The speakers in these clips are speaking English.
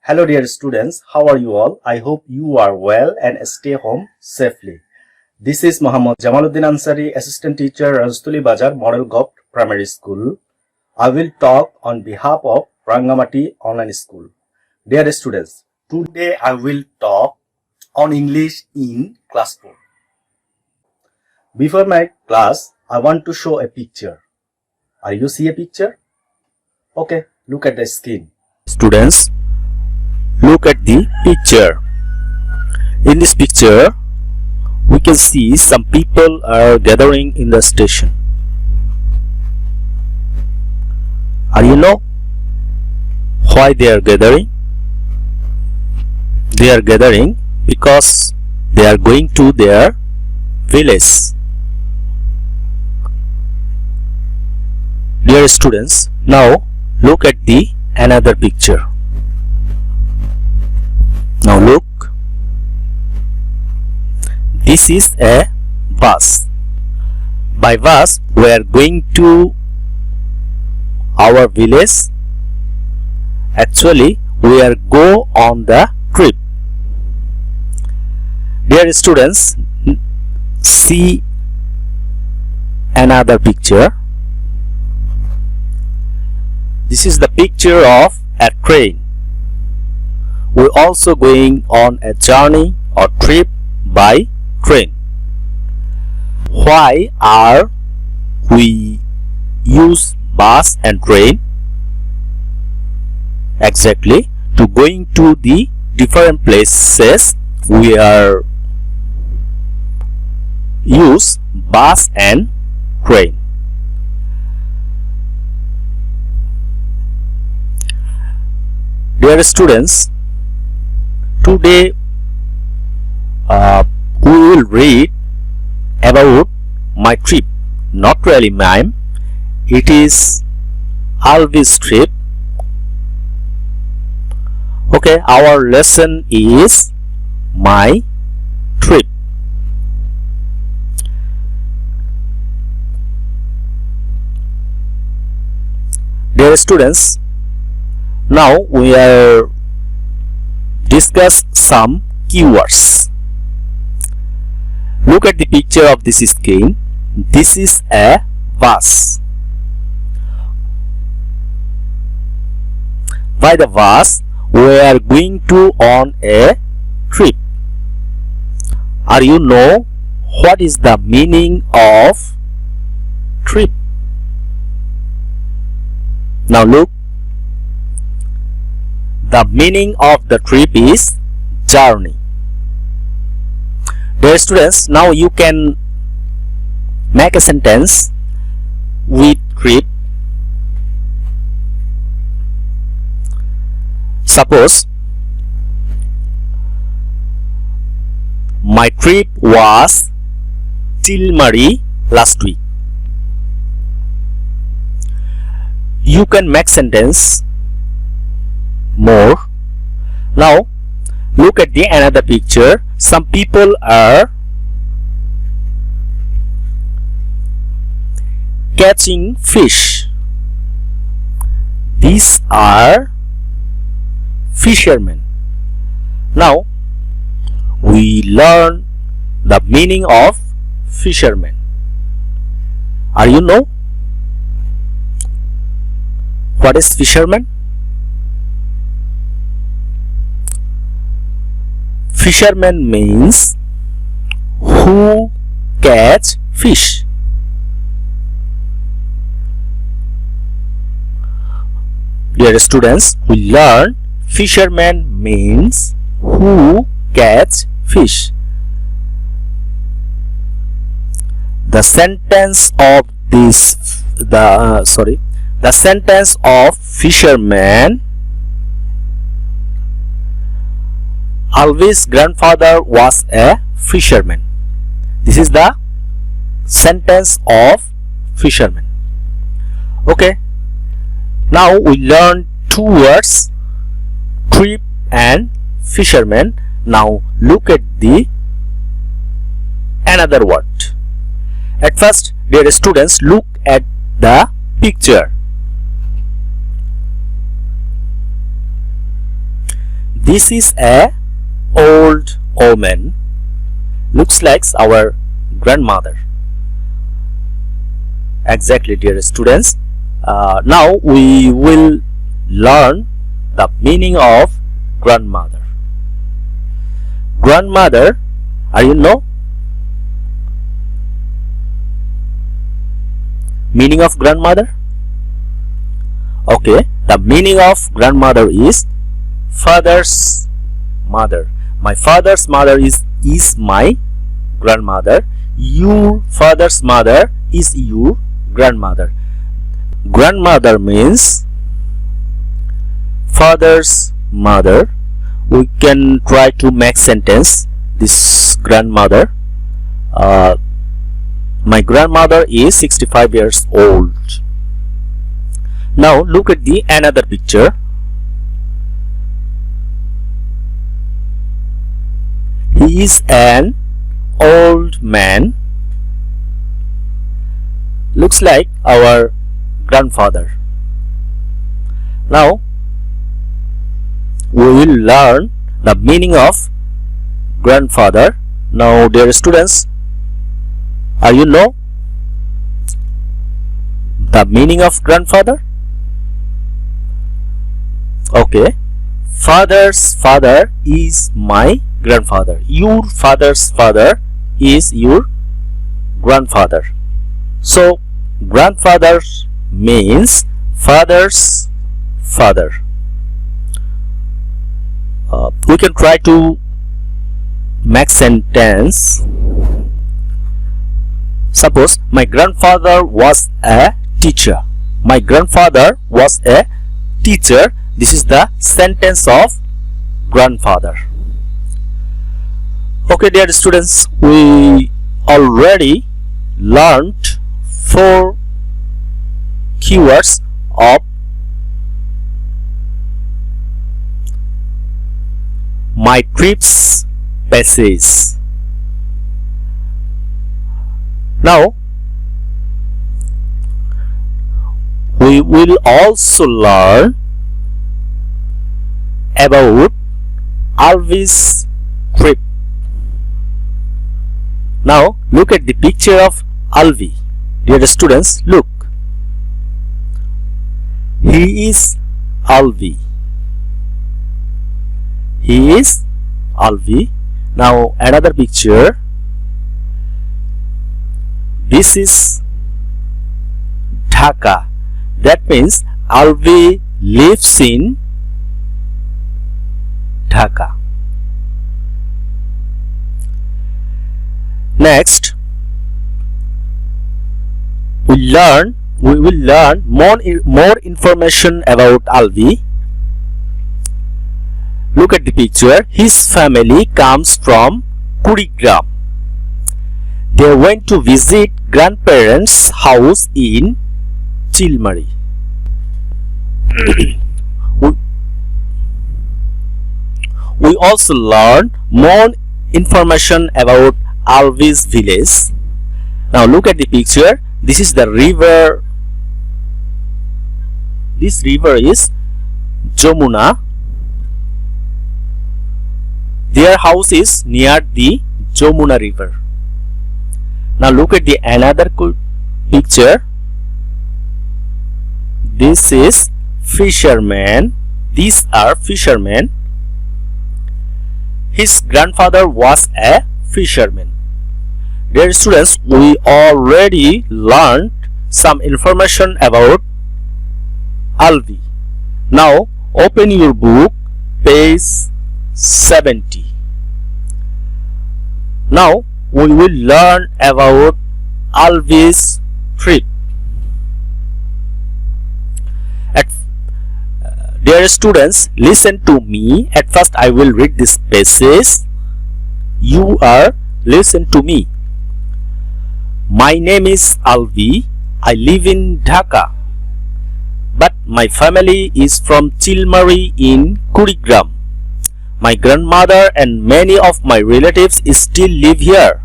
Hello dear students, how are you all? I hope you are well and stay home safely. This is Muhammad Jamaluddin Ansari, Assistant Teacher, Rajtuli Bazar Model Govt Primary School. I will talk on behalf of Rangamati Online School. Dear students, today I will talk on English in class 4. Before my class, I want to show a picture. Are you see a picture? Okay, look at the screen. Students, look at the picture. In this picture, we can see some people are gathering in the station. Are you know why they are gathering? They are gathering because they are going to their village. Dear students, now look at the another picture. Now look, this is a bus. By bus we are going to our village. Actually we are go on the trip. Dear students, see another picture. This is the picture of a train. We're also going on a journey or trip by train. Why are we use bus and train? Exactly, to going to the different places we are use bus and train. Dear students, today we will read about my trip. Not really mine, it is Alvis trip. Okay, our lesson is my trip. Dear students, now we are discuss some keywords. Look at the picture of this screen. This is a bus. By the bus we are going to on a trip. Are you know what is the meaning of trip? Now look, the meaning of the trip is journey. Dear students, now you can make a sentence with trip. Suppose my trip was Tilmari last week. You can make sentence more. Now look at the another picture. Some people are catching fish. These are fishermen. Now we learn the meaning of fishermen. Are you know what is fisherman? Fisherman means who catch fish. Dear students, we learn fisherman means who catch fish. The sentence of this the sentence of fisherman. Alvis' grandfather was a fisherman. This is the sentence of fisherman. Okay, now we learn two words, trip and fisherman. Now look at the another word. At first, dear students, look at the picture. This is a old woman. Looks like our grandmother. Exactly, dear students. Now we will learn the meaning of grandmother. Grandmother, are you know? Meaning of grandmother? Okay, the meaning of grandmother is father's mother. My father's mother is my grandmother. Your father's mother is your grandmother. Grandmother means father's mother. We can try to make sentence this grandmother. My grandmother is 65 years old. Now look at the another picture. He is an old man. Looks like our grandfather. Now we will learn the meaning of grandfather. Now dear students, are you know the meaning of grandfather? Okay, father's father is my grandfather. Your father's father is your grandfather. So grandfather means father's father. We can try to make sentence. Suppose my grandfather was a teacher. My grandfather was a teacher. This is the sentence of grandfather. Okay, dear students, we already learned 4 keywords of my trip's passage. Now we will also learn about Alvi's trip. Now look at the picture of Alvi. Dear students, look. He is Alvi. He is Alvi. Now another picture. This is Dhaka. That means Alvi lives in Dhaka. Next, we will learn more information about Alvi. Look at the picture. His family comes from Kurigram. They went to visit grandparents' house in Chilmari. We also learn more information about Alvi's village. Now look at the picture. This is the river. This river is Jamuna. Their house is near the Jamuna river. Now look at the another picture. This is fishermen. These are fishermen. His grandfather was a fisherman. Dear students, we already learned some information about Alvi. Now open your book, page 70. Now we will learn about Alvi's trip. Dear students, listen to me. At first I will read this passage. You are listen to me. My name is Alvi. I live in Dhaka, but my family is from Chilmari in Kurigram. My grandmother and many of my relatives still live here.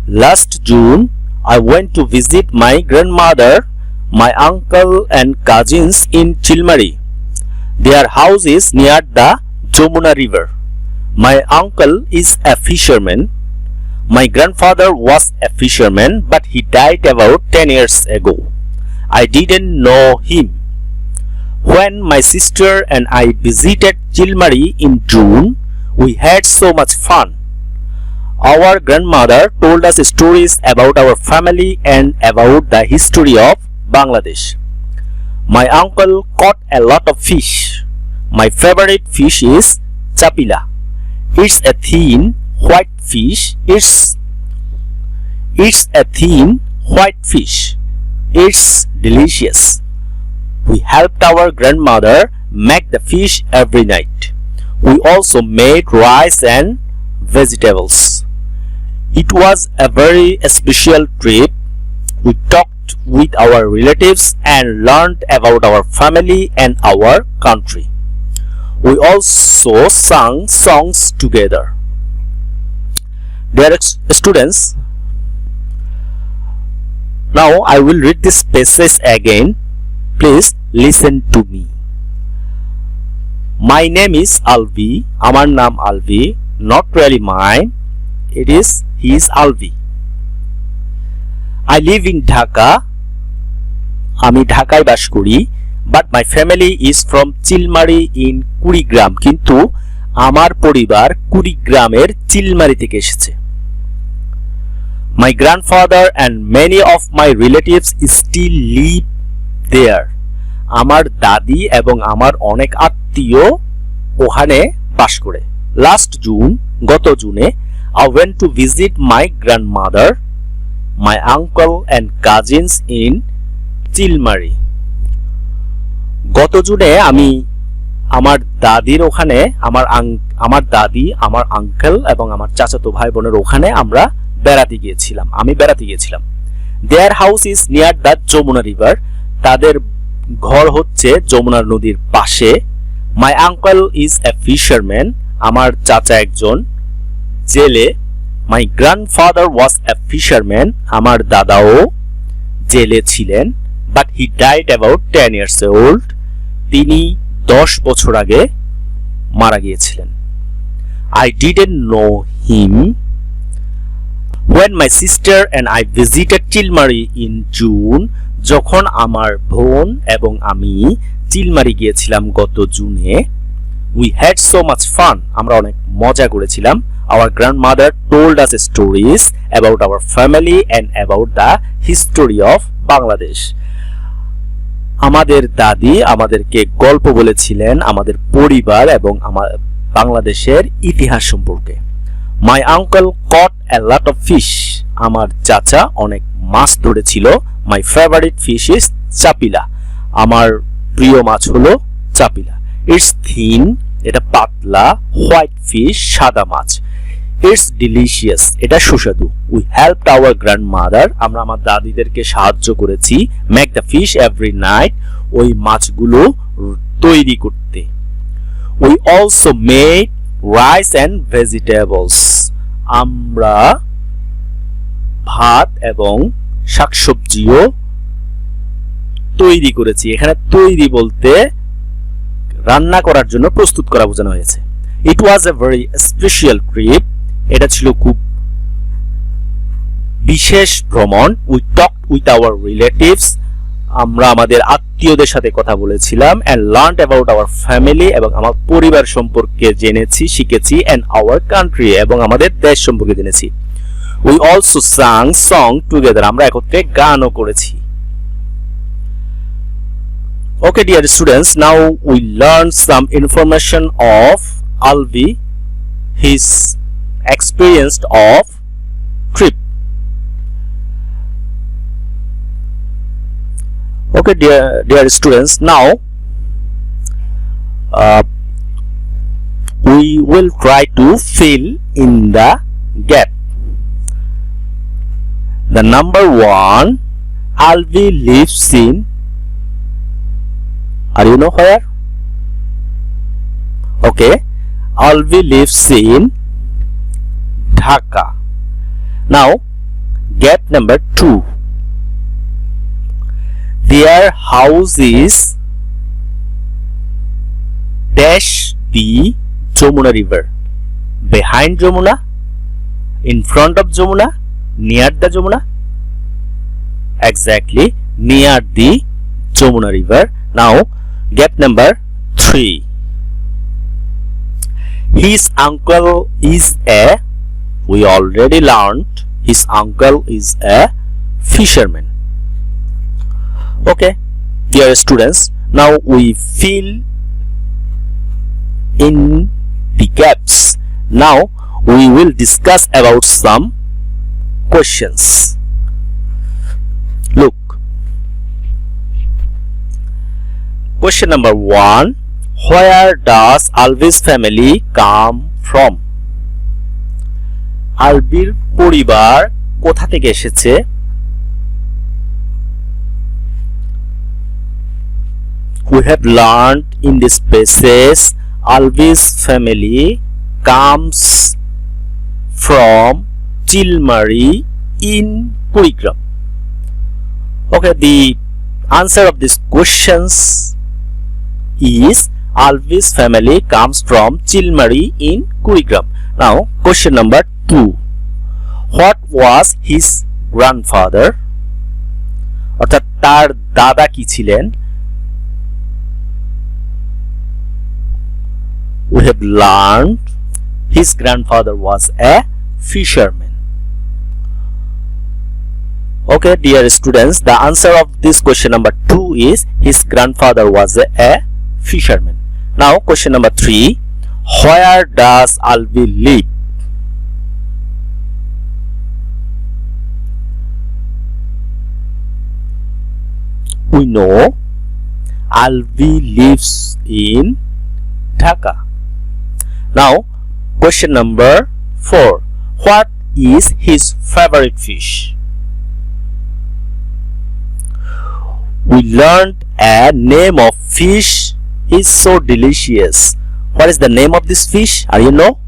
Last June, I went to visit my grandmother, my uncle and cousins in Chilmari. Their house is near the Jamuna River. My uncle is a fisherman. My grandfather was a fisherman, but he died about 10 years ago. I didn't know him. When my sister and I visited Chilmari in June, we had so much fun. Our grandmother told us stories about our family and about the history of Bangladesh. My uncle caught a lot of fish. My favorite fish is chapila. It's a thin white fish. It's a thin white fish. It's delicious. We helped our grandmother make the fish every night. We also made rice and vegetables. It was a very special trip. We talked with our relatives and learned about our family and our country. We also sang songs together. Dear students, now I will read this passage again. Please listen to me. My name is Alvi. Amar naam Alvi. Not really mine. It is his Alvi. I live in Dhaka. আমি ঢাকায় বাস করি, but my family is from Chilmari in Kurigram. কিন্তু আমার পরিবার কুড়িগ্রামের চিলমারি থেকে এসেছে। My grandfather and many of my relatives still live there. আমার দাদি এবং আমার অনেক আত্মীয় ওখানে বাস করে। Last June, গত জুনে, I went to visit my grandmother, my uncle and cousins in Chilmari. গত জুনে আমি আমার দাদির ওখানে আমার দাদি, আমার আঙ্কেল এবং আমার চাচাতো ভাই বোনের ওখানে আমি বেড়াতে গিয়েছিলাম। Their house is near the Jamuna River. তাদের ঘর হচ্ছে যমুনা নদীর পাশে। My uncle is a fisherman. আমার চাচা একজন জেলে। My grandfather was a fisherman. আমার দাদাও জেলে ছিলেন। But he died about 10 years old. তিনি 10 বছর আগে মারা গিয়েছিলেন। I didn't know him. When my sister and I visited Chilmari in June, যখন আমার বোন এবং আমি চিলমারি গিয়েছিলাম গত জুনে, we had so much fun. আমরা অনেক মজা করেছিলাম। Our grandmother told us stories about our family and about the history of Bangladesh. আমাদের দাদি আমাদেরকে গল্প বলেছিলেন আমাদের পরিবার এবং বাংলাদেশের ইতিহাস সম্পর্কে। My uncle caught a lot of fish. আমার চাচা অনেক মাছ ধরেছিল। My favorite fish is chapila. আমার প্রিয় মাছ হলো চাপিলা। It's thin, এটা পাতলা, white fish, সাদা মাছ। It's delicious, এটা সুস্বাদু। We helped our grandmother, আমরা আমার দাদিদেরকে সাহায্য করেছি, make the fish every night, ওই মাছগুলো তৈরি করতে। We also made rice and vegetables. আমরা ভাত এবং শাকসবজিও তৈরি করেছি। এখানে তৈরি বলতে রান্না করার জন্য প্রস্তুত করা বোঝানো হয়েছে। It was a very special trip. এটা ছিল খুব বিশেষ ভ্রমণ। We talked with our relatives. আমরা আমাদের আত্মীয়দের সাথে কথা বলেছিলাম and learned about our family, এবং আমার পরিবার সম্পর্কে জেনেছি, শিখেছি, and our country, এবং আমাদের দেশ সম্পর্কে জেনেছি। We also sang song together. আমরা একত্রে গানও করেছি। Okay, dear students, now we learn some information of Alvi, his experience of trip. Okay, dear students, now we will try to fill in the gap. The number 1, Alvi lives in, are you know where? Okay, Alvi lives in Dhaka. Now, gap number 2. Their house is dash the Jamuna river. Behind Jamuna, in front of Jamuna, near the Jamuna. Exactly, near the Jamuna river. Now gap number 3. His uncle is we already learned his uncle is a fisherman. Okay, dear students, now we fill in the gaps. Now we will discuss about some questions. Look, question number 1. Where does Alvi's family come from? আলভির পরিবার কোথা থেকে এসেছে? We have learned in this passage Alvi's family comes from Chilmari in Kurigram. Okay, the answer of these questions is Alvi's family comes from Chilmari in Kurigram. Now question number 2. What was his grandfather? অর্থাৎ তার দাদা কি ছিলেন? We have learned his grandfather was a fisherman. Okay, dear students, the answer of this question number 2 is his grandfather was a fisherman. Now question number 3. Where does Alvi live? We know Alvi lives in Dhaka. Now question number 4. What is his favorite fish? We learned a name of fish is so delicious. What is the name of this fish? Are you know?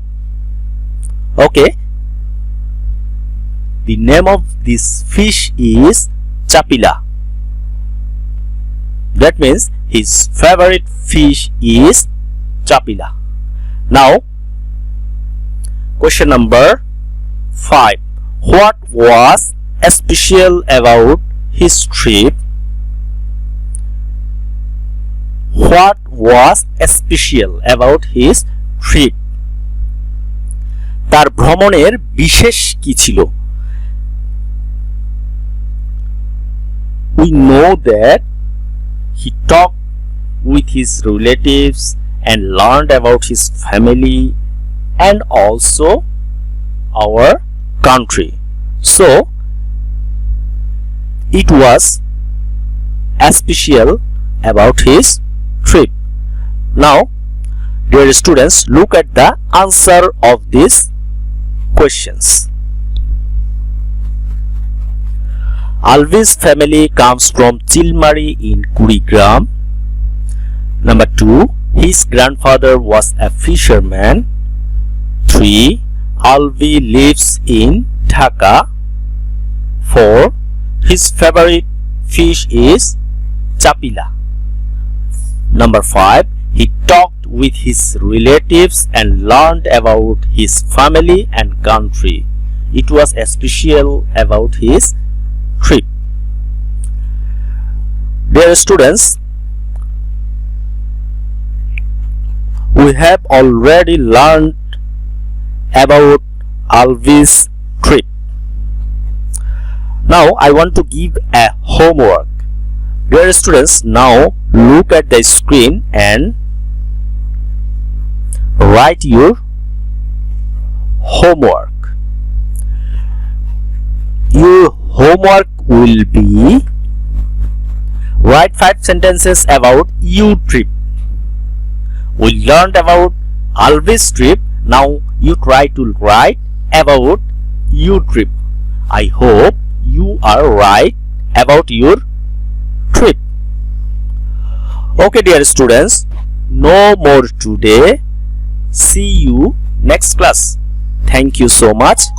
Okay. The name of this fish is chapila. That means his favorite fish is chapila. Now question number 5. What was special about his trip? What was special about his trip? তার ভ্রমণের বিশেষ কি ছিল? We know that he talked with his relatives and learned about his family and also our country. So it was special about his trip. Now dear students, look at the answer of these questions. Alvi's family comes from Chilmari in Kurigram. Number 2. His grandfather was a fisherman. 3. Alvi lives in Dhaka. 4. His favorite fish is chapila. Number 5. He talked with his relatives and learned about his family and country. It was special about his trip. Dear students, we have already learned about Alvi's trip. Now I want to give a homework. Dear students, now look at the screen and write your homework. Your homework will be write 5 sentences about your trip. We learned about Alvi's trip. Now you try to write about your trip. I hope you are right about your trip. Okay, dear students, no more today. See you next class. Thank you so much.